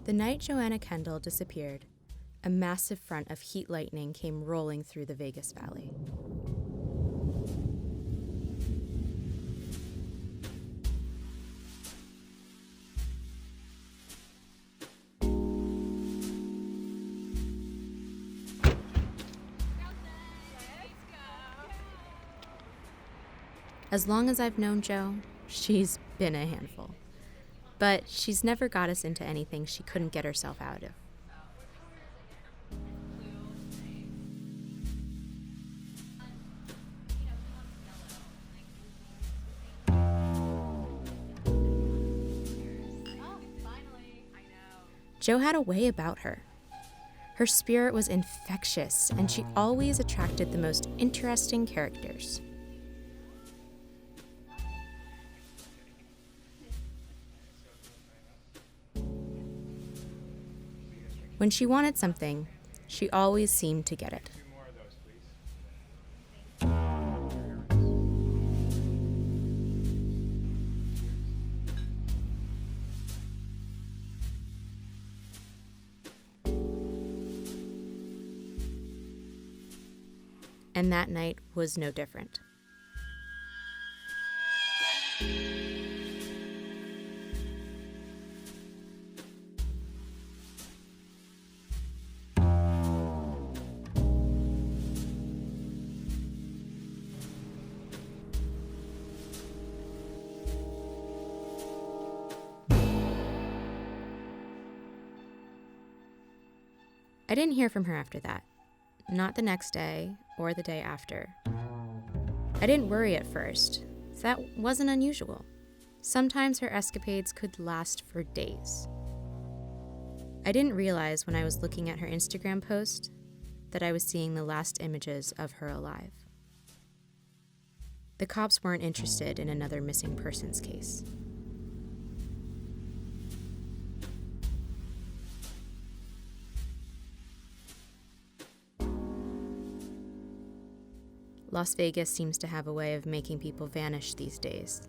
The night Joanna Kendall disappeared, a massive front of heat lightning came rolling through the Vegas Valley. As long as I've known Jo, she's been a handful. But she's never got us into anything she couldn't get herself out of. Jo had a way about her. Her spirit was infectious, and she always attracted the most interesting characters. When she wanted something, she always seemed to get it. And that night was no different. I didn't hear from her after that. Not the next day or the day after. I didn't worry at first. That wasn't unusual. Sometimes her escapades could last for days. I didn't realize when I was looking at her Instagram post that I was seeing the last images of her alive. The cops weren't interested in another missing persons case. Las Vegas seems to have a way of making people vanish these days.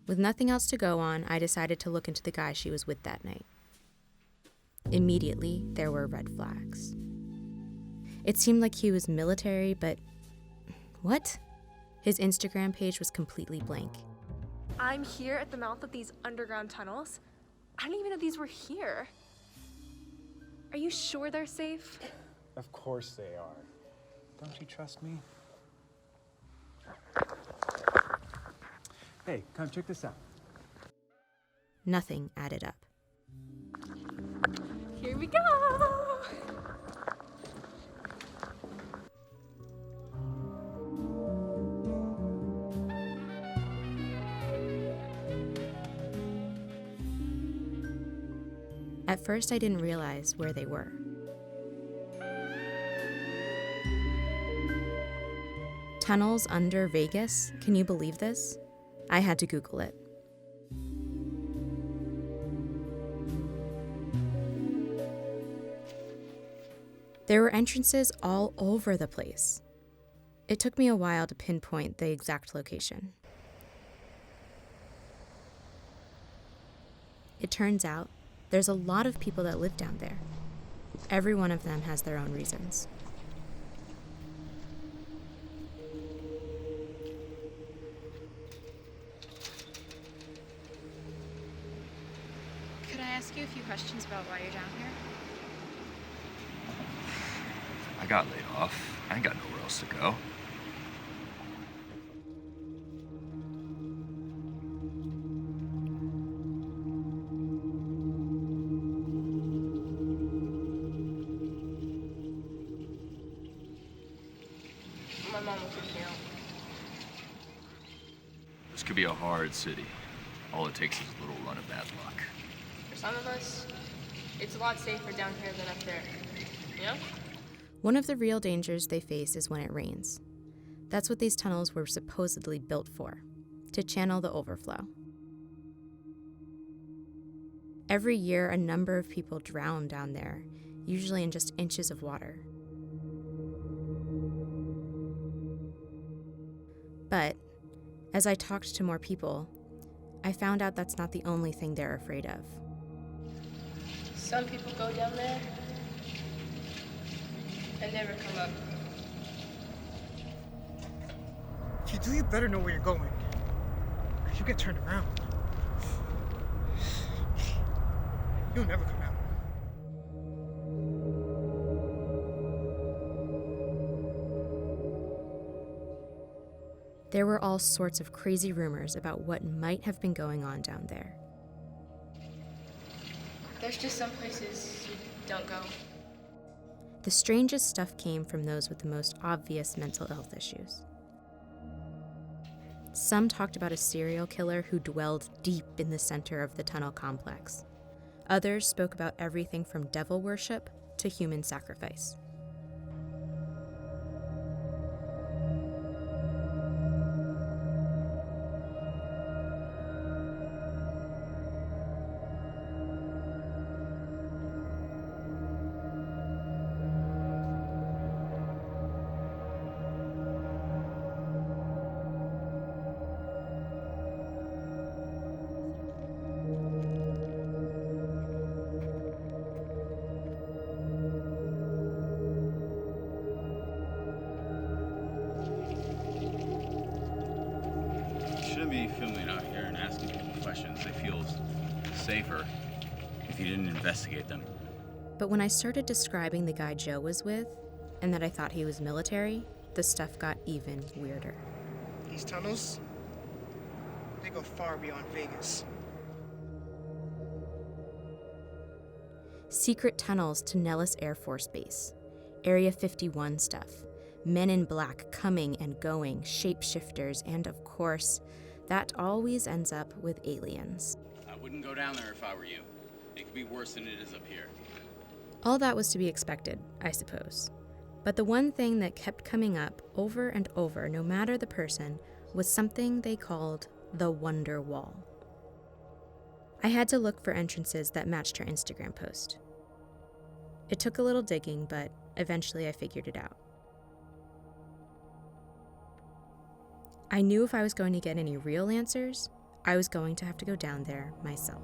With nothing else to go on, I decided to look into the guy she was with that night. Immediately, there were red flags. It seemed like he was military, but what? His Instagram page was completely blank. I'm here at the mouth of these underground tunnels. I didn't even know these were here. Are you sure they're safe? Of course they are. Don't you trust me? Hey, come check this out. Nothing added up. Here we go! At first, I didn't realize where they were. Tunnels under Vegas? Can you believe this? I had to Google it. There were entrances all over the place. It took me a while to pinpoint the exact location. It turns out there's a lot of people that live down there. Every one of them has their own reasons. Could I ask you a few questions about why you're down here? I got laid off. I ain't got nowhere else to go. My mom will kick me out. This could be a hard city. All it takes is a little run of bad luck. For some of us, it's a lot safer down here than up there. You know? One of the real dangers they face is when it rains. That's what these tunnels were supposedly built for, to channel the overflow. Every year, a number of people drown down there, usually in just inches of water. But as I talked to more people, I found out that's not the only thing they're afraid of. Some people go down there and never come up. If you do, you better know where you're going. If you get turned around, you'll never come out. There were all sorts of crazy rumors about what might have been going on down there. There's just some places you don't go. The strangest stuff came from those with the most obvious mental health issues. Some talked about a serial killer who dwelled deep in the center of the tunnel complex. Others spoke about everything from devil worship to human sacrifice. Shouldn't be filming out here and asking people questions. They feel safer if you didn't investigate them. But when I started describing the guy Joe was with, and that I thought he was military, the stuff got even weirder. These tunnels, they go far beyond Vegas. Secret tunnels to Nellis Air Force Base, Area 51 stuff, men in black coming and going, shapeshifters, and of course, that always ends up with aliens. I wouldn't go down there if I were you. It could be worse than it is up here. All that was to be expected, I suppose. But the one thing that kept coming up over and over, no matter the person, was something they called the Wonder Wall. I had to look for entrances that matched her Instagram post. It took a little digging, but eventually I figured it out. I knew if I was going to get any real answers, I was going to have to go down there myself.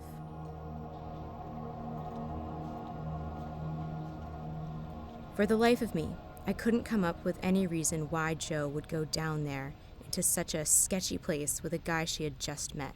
For the life of me, I couldn't come up with any reason why Joe would go down there into such a sketchy place with a guy she had just met.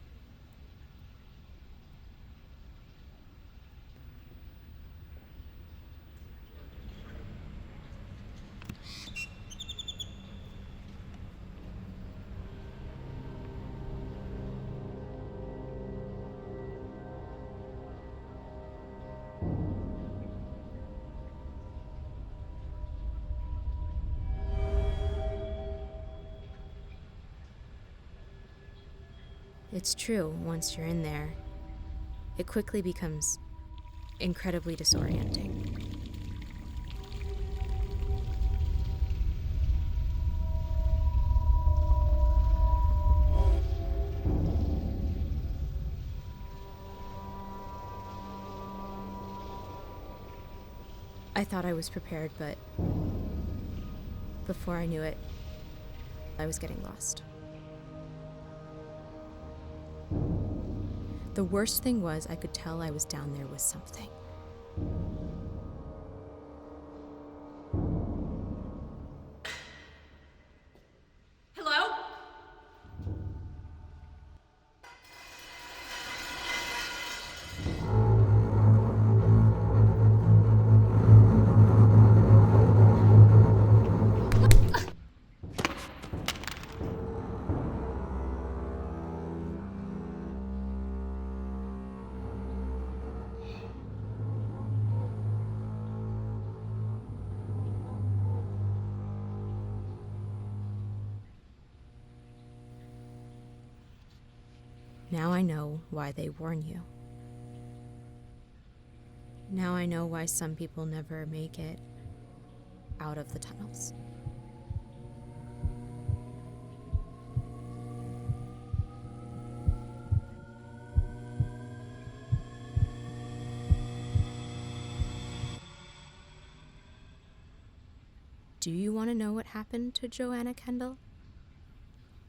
It's true, once you're in there, it quickly becomes incredibly disorienting. I thought I was prepared, but before I knew it, I was getting lost. The worst thing was I could tell I was down there with something. Hello? Now I know why they warn you. Now I know why some people never make it out of the tunnels. Do you want to know what happened to Joanna Kendall?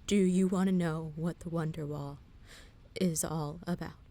Do you want to know what the Wonder Wall is all about?